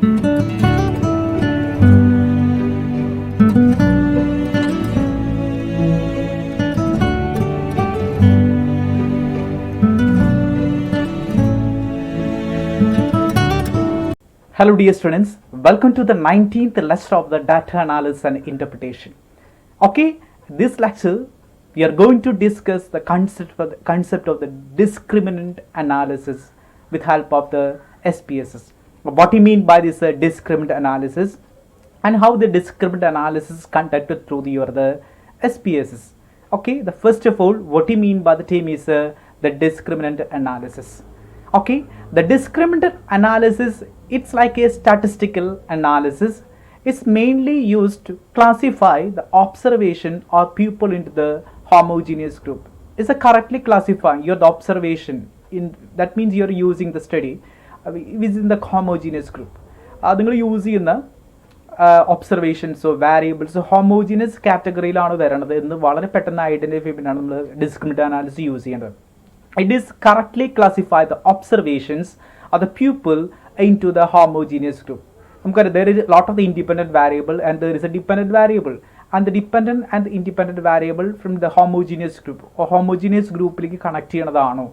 Hello dear students, welcome to the 19th lecture of the data analysis and interpretation. Okay, this lecture we are going to discuss the concept of the discriminant analysis with help of the SPSS. What do you mean by this discriminant analysis and how the discriminant analysis is conducted through the SPSS. Okay, the first of all, what do you mean by the term is the discriminant analysis. Okay, the discriminant analysis, it's like a statistical analysis. It's mainly used to classify the observation or pupil into the homogeneous group. It's a correctly classifying your observation in that means you're using the study within the homogeneous group. നിങ്ങൾ use ചെയ്യുന്ന ഒബ്സർവേഷൻസോ വാരിയബിൾസോ homogeneous കാറ്റഗറിയിലാണ് വരണത് എന്ന് വളരെ പെട്ടെന്ന് identify ചെയ്യാനാണ് നമ്മൾ discriminant analysis use ചെയ്യേണ്ടത്. It is correctly classify the observations of the pupil into the homogeneous group. There is a lot of the independent variable and there is a dependent variable, and the dependent and the independent variable from the homogeneous group or homogeneous group connect cheyanadano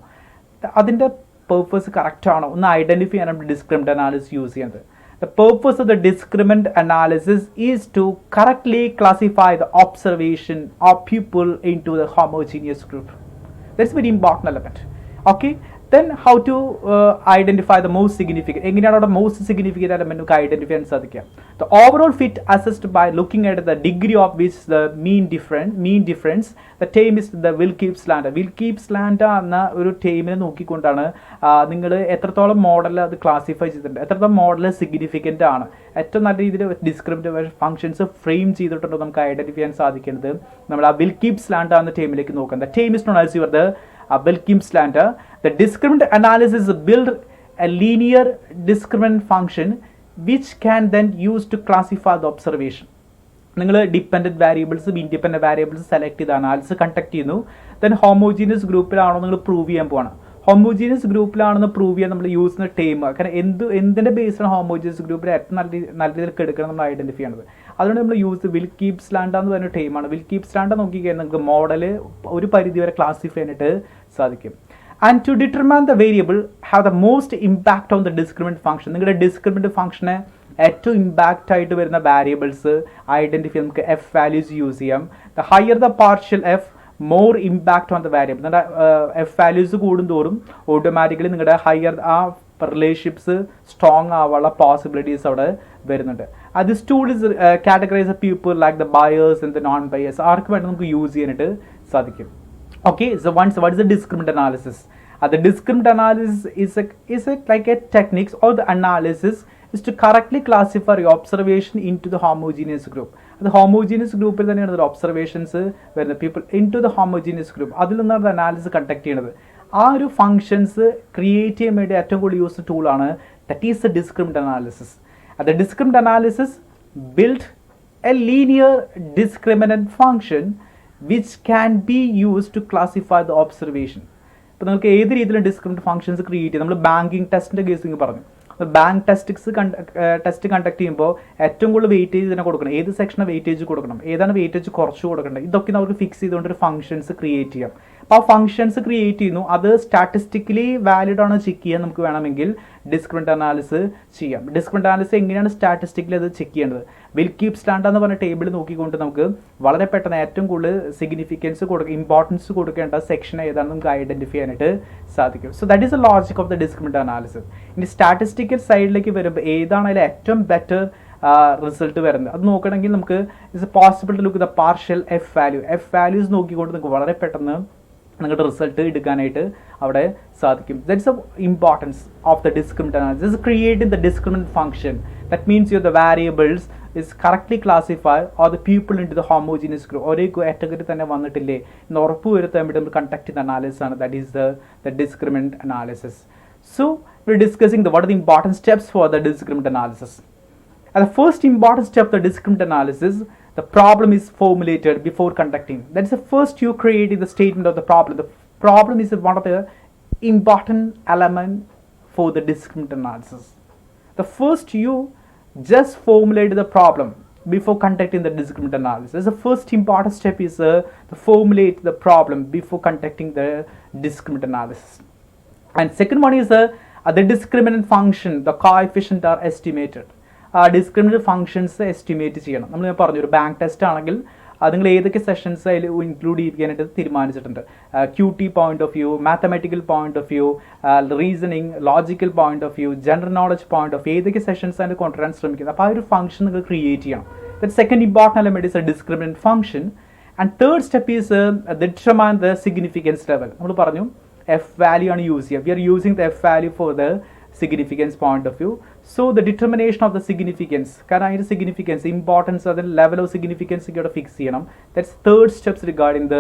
adinte purpose correct aano ഒന്ന് identify ചെയ്യാൻ നമ്മൾ discriminant analysis use ചെയ്യുന്നത്. The purpose of the discriminant analysis is to correctly classify the observation of pupil into the homogeneous group. That's very important element. Okay, then how to identify the most significant, എങ്ങനെയാണ് അവിടെ most significant element നമുക്ക് identify ചെയ്യാൻ സാധിക്കുക. The overall fit assessed by looking at the degree of which the mean difference, the term is the Wilkins lambda. Wilkins lambda എന്ന ഒരു ടേമിനെ നോക്കിക്കൊണ്ടാണ് നിങ്ങൾ എത്രത്തോളം model അത് ക്ലാസിഫൈ ചെയ്തിട്ടുണ്ട്, എത്രത്തോളം മോഡൽ സിഗ്നിഫിക്കൻ്റ് ആണ്, ഏറ്റവും നല്ല രീതിയിൽ ഡിസ്ക്രിമിനൻ്റ് ഫംഗ്ഷൻസ് ഫ്രെയിം ചെയ്തിട്ടുണ്ടോ നമുക്ക് ഐഡന്റിഫൈ ചെയ്യാൻ സാധിക്കുന്നത് നമ്മൾ ആ Wilkins lambda എന്ന ടേമിലേക്ക് നോക്കാം. The term is known as the Wilkins lambda. The discriminant analysis build a linear discriminant function which can then use to classify the observation. നിങ്ങൾ ഡിപ്പെൻഡൻറ്റ് വാരിയബിൾസും ഇൻഡിപെൻഡൻറ്റ് വാരിയബിൾസ് സെലക്ട് ചെയ്ത് analysis conduct ചെയ്യുന്നു. Then homogeneous ഗ്രൂപ്പിലാണോ നിങ്ങൾ prove ചെയ്യാൻ പോവാണ്. Homogeneous ഗ്രൂപ്പിലാണെന്ന് prove ചെയ്യാൻ നമ്മൾ use ചെയ്യുന്ന term, കാരണം എന്തിൻ്റെ ബേസിലാണ് ഹോമോജീനിയസ് ഗ്രൂപ്പിൽ ഏറ്റവും നല്ല രീതിയിൽ എടുക്കണം നമ്മൾ ഐഡൻറ്റിഫൈ ചെയ്യണത്. അതുകൊണ്ട് നമ്മൾ യൂസ് Wilkins lambda എന്ന് പറയുന്ന ടൈമാണ്. Wilkins lambda നോക്കിക്കഴിഞ്ഞാൽ നമുക്ക് മോഡൽ ഒരു പരിധി വരെ ക്ലാസിഫൈ ചെയ്യാനായിട്ട് സാധിക്കും. And to determine the variable have the most impact on the discriminant function. നിങ്ങളുടെ ഡിസ്ക്രിമിനൻ്റ് ഫംഗ്ഷനെ ഏറ്റവും ഇമ്പാക്റ്റ് ആയിട്ട് വരുന്ന വാരിയബിൾസ് ഐഡൻറ്റിഫൈ നമുക്ക് എഫ് വാല്യൂസ് യൂസ് ചെയ്യാം. The higher the partial F more impact on the variable. നിങ്ങളുടെ എഫ് വാല്യൂസ് കൂടുന്തോറും ഓട്ടോമാറ്റിക്കലി നിങ്ങളുടെ ഹയർ ആ റിലേഷൻഷിപ്സ് സ്ട്രോങ് ആവാനുള്ള പോസിബിലിറ്റീസ് അവിടെ വരുന്നുണ്ട്. This tool is categorize a people like the buyers and the non buyers. ആർക്ക് വേണ്ടി നമുക്ക് യൂസ് ചെയ്യാനായിട്ട് സാധിക്കും. Okay, so once what is the discriminant analysis? The discriminant analysis is like a techniques or the analysis is to correctly classify your observation into the homogeneous group. The homogeneous group is the observations where the people into the homogeneous group. അതിൽ നിന്നാണ് the analysis conduct ചെയ്യുന്നത്. ആ ഒരു functions create ചെയ്യാൻ വേണ്ടി ഏറ്റവും കൂടുതൽ use ടൂളാണ് that is the discriminant analysis. The discriminant analysis built a linear discriminant function which can be used to classify the observation. ഇപ്പോൾ നിങ്ങൾക്ക് ഏത് രീതിയിലും ഡിസ്ക്രിമിനൻ്റ് ഫംഗ്ഷൻസ് ക്രിയേറ്റ് ചെയ്യും. നമ്മൾ ബാങ്കിങ് ടെസ്റ്റിൻ്റെ കേസ് നിങ്ങൾ പറഞ്ഞു, ബാങ്ക് ടെസ്റ്റ് കണ്ടക്ട് ചെയ്യുമ്പോൾ ഏറ്റവും കൂടുതൽ വെയിറ്റേജ് തന്നെ കൊടുക്കണം, ഏത് സെക്ഷന് വെയിറ്റേജ് കൊടുക്കണം, ഏതാണ് വെയിറ്റേജ് കുറച്ച് കൊടുക്കേണ്ടത്, ഇതൊക്കെ നമുക്ക് ഫിക്സ് ചെയ്തുകൊണ്ടൊരു ഫംഗ്ഷൻസ് ക്രിയേറ്റ് ചെയ്യാം. അപ്പോൾ ആ ഫംഗ്ഷൻസ് ക്രിയേറ്റ് ചെയ്യുന്നു, അത് സ്റ്റാറ്റിസ്റ്റിക്കലി വാലിഡ് ആണോ ചെക്ക് ചെയ്യാൻ നമുക്ക് വേണമെങ്കിൽ ഡിസ്ക്രിമിനൻ്റ് അനാലിസിസ് ചെയ്യാം. ഡിസ്ക്രിമിനൻ്റ് അനാലിസിസ് എങ്ങനെയാണ് സ്റ്റാറ്റിസ്റ്റിക്കലി അത് ചെക്ക് ചെയ്യേണ്ടത്? Wilkins lambda എന്ന് പറഞ്ഞ ടേബിൾ നോക്കിക്കൊണ്ട് നമുക്ക് വളരെ പെട്ടെന്ന് ഏറ്റവും കൂടുതൽ സിഗ്നിഫിക്കൻസ് ഇമ്പോർട്ടൻസ് കൊടുക്കേണ്ട സെക്ഷൻ ഏതാണെന്ന് നമുക്ക് ഐഡൻറ്റിഫൈ ചെയ്യാനായിട്ട് സാധിക്കും. So that is the logic of the discriminant analysis. ഇനി സ്റ്റാറ്റിസ്റ്റിക്കൽ സൈഡിലേക്ക് വരുമ്പോൾ ഏതാണ് അതിൽ ഏറ്റവും ബെറ്റർ റിസൾട്ട് വരുന്നത് അത് നോക്കണമെങ്കിൽ നമുക്ക് it's possible to look the partial F values നോക്കിക്കൊണ്ട് നമുക്ക് വളരെ പെട്ടെന്ന് നിങ്ങളുടെ റിസൾട്ട് എടുക്കാനായിട്ട് അവിടെ സാധിക്കും. That's the importance of the discriminant analysis. Creating the discriminant function that means your the variables is correctly classified or the pupil into the homogeneous group. ഒരേ category തന്നെ വന്നിട്ടില്ലേ എന്ന് ഉറപ്പ് വരുത്താൻ വേണ്ടി നമ്മൾ കണ്ടക്ട് ചെയ്യുന്ന അനാലിസിസ് ആണ് that is the discriminant analysis. So we're discussing what are the important steps for the discriminant analysis. And the first important step of the discriminant analysis, the problem is formulated before conducting. That's the first you create the statement of the problem. The problem is one of the important element for the discriminant analysis. The first you just formulate the problem before conducting the discriminant analysis. The first important step is to formulate the problem before conducting the discriminant analysis. And second one is the discriminant function, the coefficient are estimated. Discriminant functions estimate ചെയ്യണം. നമ്മൾ ഞാൻ പറഞ്ഞു ഒരു bank test ആണെങ്കിൽ അത് നിങ്ങൾ ഏതൊക്കെ sessions അതിൽ ഇൻക്ലൂഡ് ചെയ്യാനായിട്ട് തീരുമാനിച്ചിട്ടുണ്ട്. QT point of view, mathematical point of view, reasoning, logical point of view, general knowledge point of view, ഏതൊക്കെ സെഷൻസ് അതിന് കൊണ്ടുവരാൻ ശ്രമിക്കുന്നത്. അപ്പോൾ ആ ഒരു ഫംഗ്ഷൻ നിങ്ങൾ ക്രിയേറ്റ് ചെയ്യണം. That second important element is a discriminant function. And third step is determine the significance level. നമ്മൾ പറഞ്ഞു എഫ് വാല്യൂ ആണ് യൂസ് ചെയ്യുക. We are using the F value for the significance point of view. So the determination of the significance, കാരണം അതിൻ്റെ significance importance അതിന് level of significance ഇവിടെ fix ചെയ്യണം. That's third steps regarding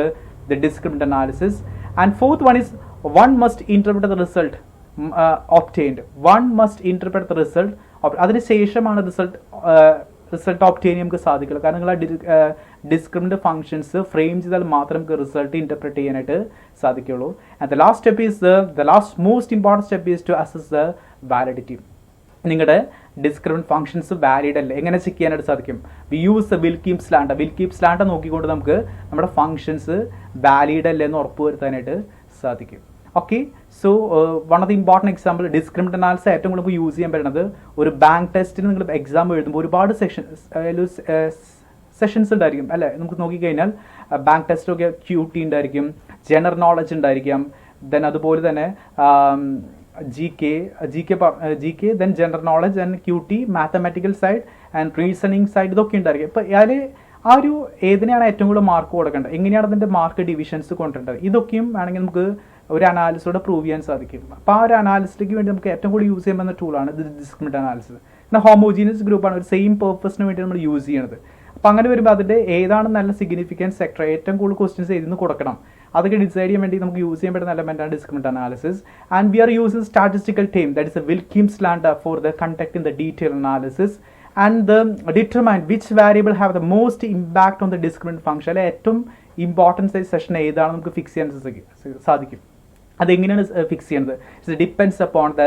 the discriminant analysis. And fourth one is one must interpret the result obtained. One must interpret the result. അതിന് ശേഷമാണ് result obtain നമുക്ക് സാധിക്കില്ല. കാരണം നിങ്ങൾ ഡിസ്ക്രിമിനന്റ് ഫംഗ്ഷൻസ് ഫ്രെയിം ചെയ്താൽ മാത്രം നമുക്ക് റിസൾട്ട് ഇൻ്റർപ്രറ്റ് ചെയ്യാനായിട്ട് സാധിക്കുള്ളൂ. And the last step is the last most important step is to assess the validity. നിങ്ങളുടെ ഡിസ്ക്രിമിനന്റ് ഫംഗ്ഷൻസ് വാലിഡ് അല്ലേ എങ്ങനെ ചെക്ക് ചെയ്യാനായിട്ട് സാധിക്കും? We use the Wilks lambda നോക്കിക്കൊണ്ട് നമുക്ക് നമ്മുടെ ഫംഗ്ഷൻസ് വാലിഡ് അല്ലേ എന്ന് ഉറപ്പുവരുത്താനായിട്ട് സാധിക്കും. Okay, so one of the important example discriminant analysis ഏറ്റവും കൂടുതൽ നമുക്ക് യൂസ് ചെയ്യാൻ പറ്റുന്നത് ഒരു ബാങ്ക് ടെസ്റ്റിന് നിങ്ങൾ എക്സാം എഴുതുമ്പോൾ ഒരുപാട് സെഷൻസ് ഉണ്ടായിരിക്കും അല്ലേ. നമുക്ക് നോക്കിക്കഴിഞ്ഞാൽ ബാങ്ക് ടെസ്റ്റൊക്കെ QT ഉണ്ടായിരിക്കും, ജനറൽ നോളജ് ഉണ്ടായിരിക്കാം, ദെൻ അതുപോലെ തന്നെ GK then general knowledge and QT, mathematical side and reasoning side, ഇതൊക്കെ ഉണ്ടായിരിക്കും. ഇപ്പോൾ അതിൽ ആ ഒരു ഏതിനെയാണ് ഏറ്റവും കൂടുതൽ മാർക്ക് കൊടുക്കേണ്ടത്, എങ്ങനെയാണ് അതിൻ്റെ മാർക്ക് ഡിവിഷൻസ് കൊണ്ടുവരേണ്ടത്, ഇതൊക്കെയും വേണമെങ്കിൽ നമുക്ക് ഒരു അനാലിസിലൂടെ പ്രൂവ് ചെയ്യാൻ സാധിക്കും. അപ്പോൾ ആ ഒരു അനാലിസിലേക്ക് വേണ്ടി നമുക്ക് ഏറ്റവും കൂടുതൽ യൂസ് ചെയ്യാൻ പറ്റുന്ന ടൂളാണ് ഡിസ്ക്രിമിനന്റ് അനാലിസിസ്. എന്നാൽ ഹോമോജീനിയസ് ഗ്രൂപ്പാണ് ഒരു സെയിം പേർപ്പസിന് വേണ്ടി നമ്മൾ യൂസ് ചെയ്യുന്നത്. അപ്പോൾ അങ്ങനെ വരുമ്പോൾ അതിൻ്റെ ഏതാണ് നല്ല സിഗ്നിഫിക്കൻസ് സെക്ടർ, ഏറ്റവും കൂടുതൽ ക്വസ്റ്റ്യൻസ് ഇതിൽ നിന്ന് കൊടുക്കണം, അതൊക്കെ ഡിസൈഡ് ചെയ്യാൻ വേണ്ടി നമുക്ക് യൂസ് ചെയ്യാൻ പറ്റുന്ന എലമെന്റാണ് discriminant analysis. And we are using statistical team, that is a Wilks lambda for the conducting the detail analysis and determine which variable have the most impact on the discriminant function. അല്ലെ ഏറ്റവും importance session ഏതാണ് നമുക്ക് fix ചെയ്യാൻ സാധിക്കും. അതെങ്ങനെയാണ് fix ചെയ്യുന്നത്? It depends upon the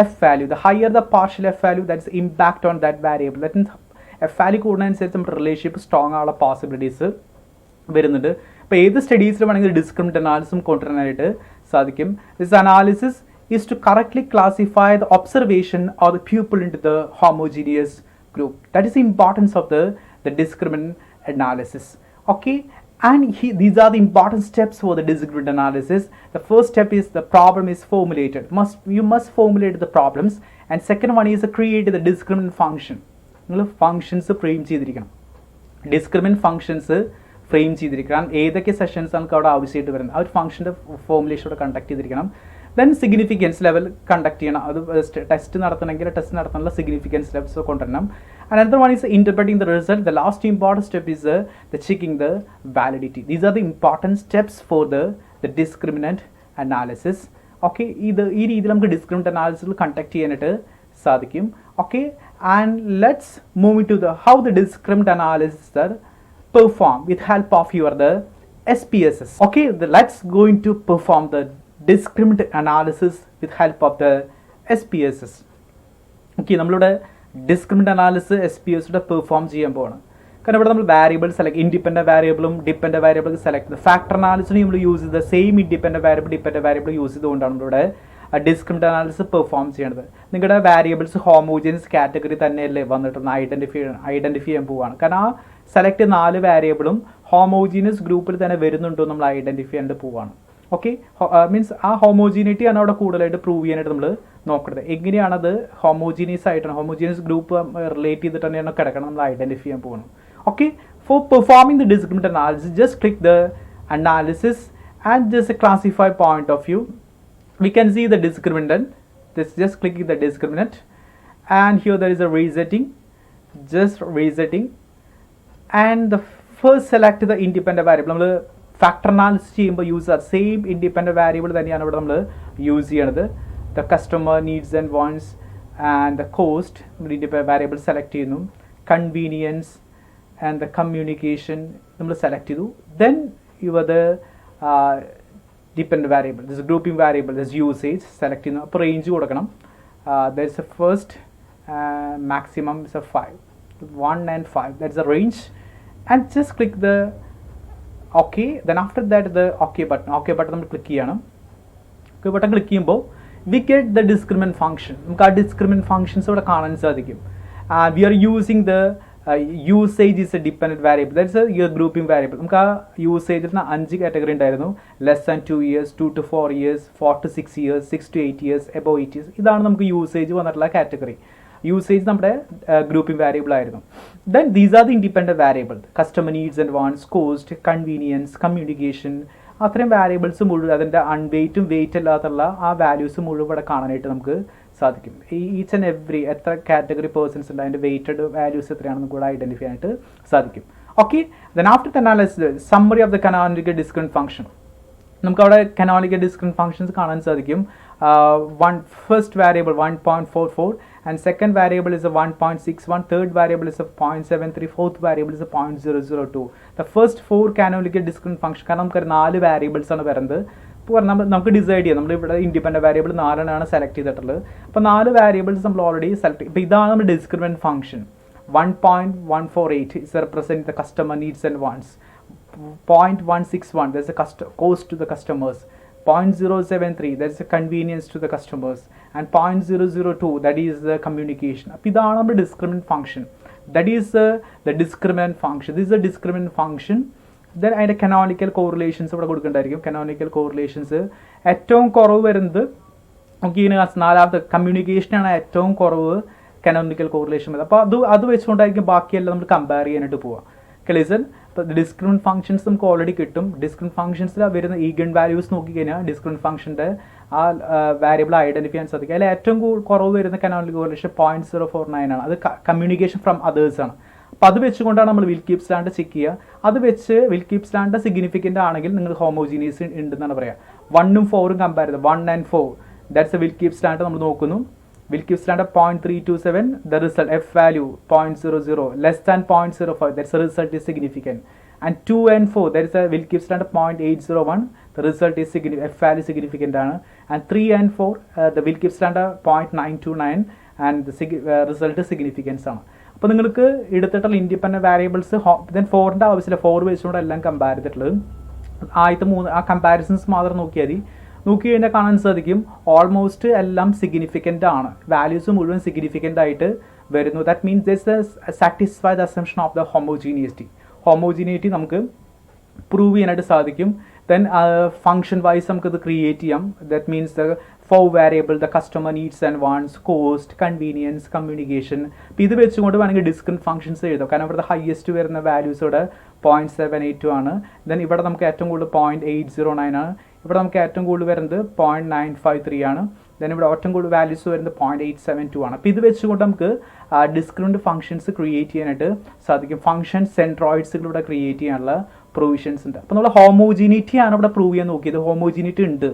F value. The higher the partial F value that's impact on that variable. That means F value കൂടുന്നതനുസരിച്ച് നമ്മുടെ റിലേഷൻഷിപ്പ് സ്ട്രോങ് ആയുള്ള പോസിബിലിറ്റീസ് വരുന്നുണ്ട്. അപ്പോൾ ഏത് സ്റ്റഡീസിൽ വേണമെങ്കിൽ ഡിസ്ക്രിമിനന്റ് അനാലിസിസും കൊണ്ടുവരാനായിട്ട് സാധിക്കും. This analysis is to correctly classify the observation or the pupil into the homogeneous group. That is the importance of the discriminant analysis. Okay, and these are the important steps for the discriminant analysis. The first step is the problem is formulated. You must formulate the problems. And second one is to create the discriminant function. നിങ്ങൾ functions frame ചെയ്തിരിക്കണം. Discriminant functions frame ചെയ്തിരിക്കണം. ഏതൊക്കെ sessions നമുക്ക് അവിടെ ആവശ്യമായിട്ട് വരുന്നത് ആ ഒരു ഫംഗ്ഷൻ്റെ ഫോർമുലേഷനോടെ കണ്ടക്ട് ചെയ്തിരിക്കണം. ദെൻ സിഗ്നിഫിക്കൻസ് ലെവൽ കണ്ടക്ട് ചെയ്യണം. അത് ടെസ്റ്റ് നടത്തണമെങ്കിൽ ടെസ്റ്റ് നടത്താനുള്ള സിഗ്നിഫിക്കൻസ് ലെവൽസ് കൊണ്ടുവരണം. And another one is interpreting the result. The last important step is the checking the validity. These are the important steps for the discriminant analysis. Okay, ഈ രീതിയിൽ നമുക്ക് discriminant analysis conduct ചെയ്യാനായിട്ട് സാധിക്കും. Okay, and let's move to the how the discriminant analysis perform with help of your the SPSS. Okay, let's going to perform the discriminant analysis with help of the SPSS. Okay, നമ്മളുടെ discriminant analysis SPSS perform ചെയ്യാൻ പോവാണ്. കാരണം ഇവിടെ നമ്മൾ variable select independent വാരിയബിളും dependent വാരിയബിളും select ചെയ്ത് factor അനാലിസിന് നമ്മൾ യൂസ് ചെയ്ത same independent variable dependent variable use ചെയ്തുകൊണ്ടാണ് നമ്മളിവിടെ ഡിസ്ക്രിമിനന്റ് അനാലിസിസ് പെർഫോം ചെയ്യേണ്ടത്. നിങ്ങളുടെ വാരിയബിൾസ് ഹോമോജീനിയസ് കാറ്റഗറി തന്നെയല്ലേ വന്നിട്ടൊന്ന് ഐഡന്റിഫൈ ചെയ്യാൻ പോവുകയാണ്. കാരണം ആ സെലക്ട് 4 വാരിയബിളും ഹോമോജീനിയസ് ഗ്രൂപ്പിൽ തന്നെ വരുന്നുണ്ടോ നമ്മൾ ഐഡന്റിഫൈ ചെയ്യാണ്ട് പോവുകയാണ്. ഓക്കെ, മീൻസ് ആ ഹോമോജീനിറ്റി ആണ് അവിടെ കൂടുതലായിട്ട് പ്രൂവ് ചെയ്യാനായിട്ട് നമ്മൾ നോക്കുന്നത്. എങ്ങനെയാണത് ഹോമോജീനിയസ് ആയിട്ടാണ് ഹോമോജീനിയസ് ഗ്രൂപ്പ് റിലേറ്റ് ചെയ്തിട്ട് തന്നെയാണ് കിടക്കണം നമ്മൾ ഐഡന്റിഫൈ ചെയ്യാൻ പോകുന്നത്. Okay, for performing the discriminant analysis, just click the analysis and just a classify point of view. We can see the discriminant. Just clicking the discriminant, and here there is a resetting. Just resetting, and the first select the independent variable. നമ്മൾ factor analysis ചെയ്യുമ്പോൾ use ആ same independent variable തന്നെയാണ് ഇവിടെ നമ്മൾ use ചെയ്യണത്. The customer needs and wants and the cost independent variable select ചെയ്യുന്നു. Convenience and the communication നമ്മൾ select ചെയ്തു. then you are the dependent variable, this grouping variable, this usage select ചെയ്യുന്നു. അപ്പോൾ range കൊടുക്കണം. there is a first maximum is a 5, 1 and 5, that's the range. And just click the OK. Then after that the OK button നമ്മൾ click ചെയ്യണം. OK button click ചെയ്യുമ്പോൾ we get the discriminant function. നമുക്ക് ആ discriminant functions ഇവിടെ കാണാൻ സാധിക്കും. We are using the usage is a dependent variable, that's a your grouping variable. നമുക്ക് ആ യൂസേജിൽ 5 കാറ്റഗറി ഉണ്ടായിരുന്നു. Less than 2 years, 2 to 4 years, 4 to 6 years, 6 to 8 years, above 8 years. ഇതാണ് നമുക്ക് യൂസേജ് വന്നിട്ടുള്ള കാറ്റഗറി. യൂസേജ് നമ്മുടെ ഗ്രൂപ്പിംഗ് വേരിയബിൾ ആയിരുന്നു. Then these are the independent variable. Customer needs and wants, cost, convenience, communication, അത്രയും variables മുഴുവൻ അതിൻ്റെ അൺവെയ്റ്റും wait അല്ലാത്തുള്ള ആ values മുഴുവൻ ഇവിടെ കാണാനായിട്ട് നമുക്ക് സാധിക്കും. ഈച്ച് ആൻഡ് എവറി എത്ര കാറ്റഗറി പേഴ്സൺസ് ഉണ്ട് അതിൻ്റെ വെയ്റ്റഡ് വാല്യൂസ് എത്രയാണെന്ന് കൂടെ ഐഡൻറ്റിഫൈ ആയിട്ട് സാധിക്കും. Okay, then after the analysis summary of the canonical discriminant function. നമുക്കവിടെ കനോണിക്കൽ ഡിസ്ക്രിമിനന്റ് ഫംഗ്ഷൻസ് കാണാൻ സാധിക്കും. First variable 1.44 and second variable is a 1.61, third variable is a 0.73, fourth variable is a 0.002. The first 4 canonical discriminant function, കാരണം നമുക്ക് 4 variables ആണ് വരുന്നത്. ഇപ്പോൾ നമുക്ക് decide ചെയ്യാം. നമ്മൾ ഇവിടെ ഇൻഡിപെൻഡൻറ്റ് വേരിയബിൾ 4 സെലക്ട് ചെയ്തിട്ടുള്ളത്. അപ്പോൾ 4 വേരിയബിൾസ് നമ്മൾ ഓൾറെഡി സെലക്ട് ചെയ്യും. ഇപ്പോൾ ഇതാണ് നമ്മുടെ discriminant function. 1.148 is represent the customer needs and wants. 0.161 there's a cost to the customers. 0.073 that's a convenience to the customers, and 0.002 that is the communication. അപ്പോൾ ഇതാണ് നമ്മുടെ discriminant function. That is the discriminant function. This is a discriminant function. Then അതിൻ്റെ canonical correlations ഇവിടെ കൊടുക്കേണ്ടായിരിക്കും. Canonical correlations ഏറ്റവും കുറവ് വരുന്നത് നമുക്ക് ഇതിന് 4ാമത്തെ കമ്മ്യൂണിക്കേഷനാണ് ഏറ്റവും കുറവ് കനോണിക്കൽ കോറിലേഷൻ വരുന്നത്. അപ്പോൾ അത് വെച്ചുകൊണ്ടായിരിക്കും ബാക്കിയെല്ലാം നമ്മൾ കമ്പയർ ചെയ്യാനായിട്ട് പോവുക. ക്ലിയർ? അപ്പോൾ ഡിസ്ക്രിമിനന്റ് ഫംഗ്ഷൻസ് നമുക്ക് ഓൾറെഡി കിട്ടും. ഡിസ്ക്രിമിനന്റ് ഫംഗ്ഷൻസിൽ വരുന്ന ഈഗൺ വാല്യൂസ് നോക്കിക്കഴിഞ്ഞാൽ ഡിസ്ക്രിമിനന്റ് ഫംഗ്ഷൻ്റെ ആ വാരിയബിൾ ഐഡൻറ്റിഫൈ ചെയ്യാൻ സാധിക്കും. അതിൽ ഏറ്റവും കുറവ് വരുന്ന കനോണിക്കൽ കോറിലേഷൻ 0.049 ആണ്. അത് കമ്മ്യൂണിക്കേഷൻ ഫ്രം അതേഴ്സ് ആണ്. അപ്പോൾ അത് വെച്ചുകൊണ്ടാണ് നമ്മൾ വിൽക്കീപ് സ്റ്റാൻഡ് ചെക്ക് ചെയ്യുക. അത് വെച്ച് വിൽക്കീപ് സ്റ്റാൻഡ് സിഗ്നിഫിക്കൻ്റ് ആണെങ്കിൽ നിങ്ങൾ ഹോമോജീനിയസ് ഉണ്ടെന്നാണ് പറയുക. 1ഉം 4ഉം കമ്പയർ ചെയ്ത് 1 and 4 ദാറ്റ്സ് എ വിൽക്കീപ് സ്റ്റാൻഡ് നമ്മൾ നോക്കുന്നു. Wilkins standard 0.327, the result F value 0.00, less than 0.05, that's the result is significant. And 2 and 4, there is a Wilkins standard 0.801, the result is significant, F value significant. And 3 and 4, the Wilkins standard 0.929, and the result is significant. അപ്പോൾ നിങ്ങൾക്ക് എടുത്തിട്ടുള്ള independent variables then 4ൻ്റെ ആവശ്യമില്ല. 4 വെച്ചുകൊണ്ട് എല്ലാം compare ചെയ്തിട്ടുള്ളത്. ആദ്യത്തെ 3 ആ comparisons മാത്രം നോക്കിയാൽ മതി. നോക്കി കഴിഞ്ഞാൽ കാണാൻ സാധിക്കും ഓൾമോസ്റ്റ് എല്ലാം സിഗ്നിഫിക്കൻ്റ് ആണ്. വാല്യൂസ് മുഴുവൻ സിഗ്നിഫിക്കൻ്റ് ആയിട്ട് വരുന്നു. That means this satisfy the assumption of the homogeneity നമുക്ക് പ്രൂവ് ചെയ്യാനായിട്ട് സാധിക്കും. ദെൻ ഫംഗ്ഷൻ വൈസ് നമുക്കത് ക്രിയേറ്റ് ചെയ്യാം. That means the 4 variable, the customer needs and wants, cost, convenience, communication. അപ്പോൾ ഇത് വെച്ചുകൊണ്ട് വേണമെങ്കിൽ ഡിസ്ക്രിമിനന്റ് ഫംഗ്ഷൻസ് എഴുതാം. കാരണം ഇവിടെ ഹയസ്റ്റ് വരുന്ന വാല്യൂസ് ഇവിടെ 0.782 ആണ്. ദെൻ ഇവിടെ നമുക്ക് ഏറ്റവും കൂടുതൽ 0.809 ആണ്. ഇവിടെ നമുക്ക് ഏറ്റവും കൂടുതൽ വരുന്നത് 0.953 ആണ്. ദെൻ ഇവിടെ ഏറ്റവും കൂടുതൽ വാല്യൂസ് വരുന്നത് 0.872 ആണ്. അപ്പോൾ ഇത് വെച്ചുകൊണ്ട് നമുക്ക് ഡിസ്ക്രിമിനന്റ് ഫംഗ്ഷൻസ് ക്രിയേറ്റ് ചെയ്യാനായിട്ട് സാധിക്കും. ഫംഗ്ഷൻ സെൻട്രോയിഡ്സുകളിവിടെ ക്രിയേറ്റ് ചെയ്യാനുള്ള പ്രൊവിഷൻസ് ഉണ്ട്. അപ്പോൾ നമ്മൾ ഹോമോജീനിറ്റി ആണ് ഇവിടെ പ്രൂവ് ചെയ്യാൻ നോക്കിയത്. ഹോമോജീനിറ്റി ഉണ്ട്,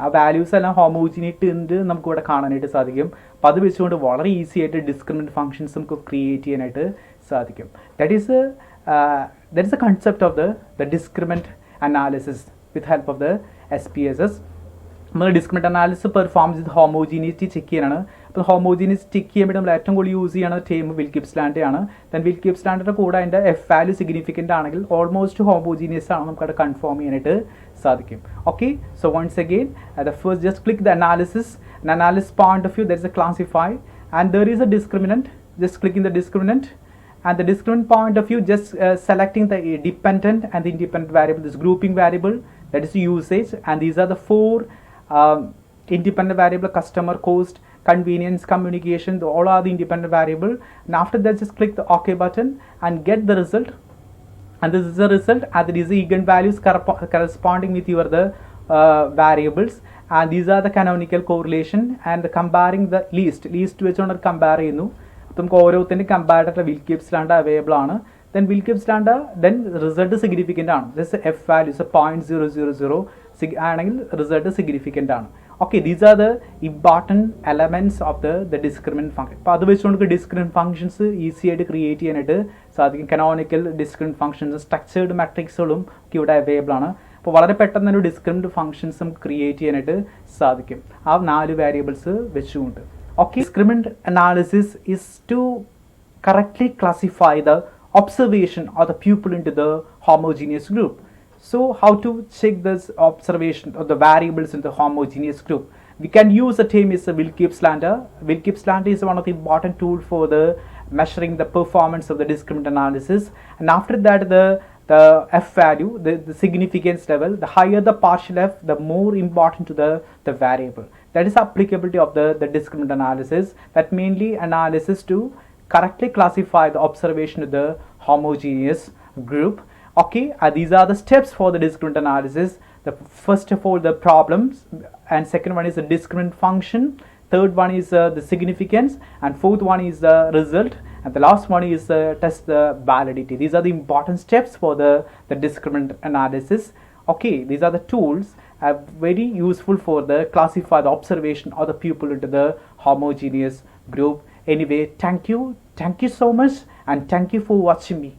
ആ വാല്യൂസ് എല്ലാം ഹോമോജീനിറ്റി ഉണ്ട് നമുക്കിവിടെ കാണാനായിട്ട് സാധിക്കും. അപ്പോൾ അത് വെച്ചുകൊണ്ട് വളരെ ഈസി ആയിട്ട് ഡിസ്ക്രിമിനന്റ് ഫംഗ്ഷൻസ് നമുക്ക് ക്രിയേറ്റ് ചെയ്യാനായിട്ട് സാധിക്കും. That is A concept of the discriminant analysis with help of the SPSS. നമ്മൾ ഡിസ്ക്രിമിനന്റ് അനാലിസിസ് പെർഫോം ചെയ്ത് ഹോമോജീനിറ്റി ചെക്ക് ചെയ്യാനാണ്. അപ്പോൾ ഹോമോജീനിയസ് ചെക്ക് ചെയ്യാൻ വേണ്ടി നമ്മൾ ഏറ്റവും കൂടുതൽ യൂസ് ചെയ്യുന്ന ടേം വിൽക്കീപ് സ്റ്റാൻഡ് ആണ്. ദെൻ വിൽക്കീപ് സ്റ്റാൻഡിൻ്റെ കൂടെ അതിൻ്റെ F വാല്യൂ സിഗ്നിഫിക്കൻ്റ് ആണെങ്കിൽ ഓൾമോസ്റ്റ് ഹോമോജീനിയസ് ആണ് നമുക്കത് കൺഫേം ചെയ്യാനായിട്ട് സാധിക്കും. Okay, so once again the first just click the analysis. An analysis point of view, there is a classify and there is a discriminant. Just clicking the discriminant, and the discriminant point of view just selecting the dependent and the independent variable, this grouping variable, that is usage, and these are the 4 independent variable: customer, cost, convenience, communication. All are the independent variable. And after that just click the OK button and get the result, and this is the result, and there is the eigenvalues corresponding with your the variables, and these are the canonical correlation and the comparing the least വെച്ചുകൊണ്ട് compare ചെയ്യുന്നു. അപ്പോൾ നമുക്ക് ഓരോത്തിൻ്റെ compare ആയിട്ടുള്ള Wilks സ്റ്റാൻഡ് available ആണ്. Then Wilks സ്റ്റാൻഡ് then result significant ആണ്. ദിസ് F വാല്യൂസ് 0.000 ആണെങ്കിൽ റിസൾട്ട് സിഗ്നിഫിക്കൻ്റ് ആണ്. Okay, these are the important elements of the discriminant function. അപ്പോൾ അത് വെച്ചുകൊണ്ട് ഡിസ്ക്രിമിനന്റ് ഫംഗ്ഷൻസ് ഈസി ആയിട്ട് ക്രിയേറ്റ് ചെയ്യാനായിട്ട് സാധിക്കും. കനോണിക്കൽ ഡിസ്ക്രിമിനന്റ് ഫംഗ്ഷൻസ് സ്ട്രക്ചേർഡ് മാട്രിക്സുകളും ഇവിടെ അവൈലബിൾ ആണ്. അപ്പോൾ വളരെ പെട്ടെന്ന് ഒരു ഡിസ്ക്രിമിനന്റ് ഫംഗ്ഷൻസും ക്രിയേറ്റ് ചെയ്യാനായിട്ട് സാധിക്കും ആ 4 വേരിയബിൾസ് വെച്ചുകൊണ്ട്. Okay, discriminant analysis is to correctly classify the observation or the pupil into the homogeneous group. So how to check this observation of the variables in the homogeneous group? We can use a term is a Wilkins-Lander. Wilkins-Lander is one of the important tool for the measuring the performance of the discriminant analysis. And after that, the f value, the significance level, the higher the partial f, the more important to the variable. That is applicability of the discriminant analysis. That mainly analysis to correctly classify the observation of the homogeneous group. Okay, these are the steps for the discriminant analysis. The first of all, the problems, and second one is the discriminant function, third one is the significance, and fourth one is the result, and the last one is test the validity. These are the important steps for the discriminant analysis. Okay, these are the tools very useful for the classify the observation or the pupil into the homogeneous group. Anyway, thank you so much, and thank you for watching me.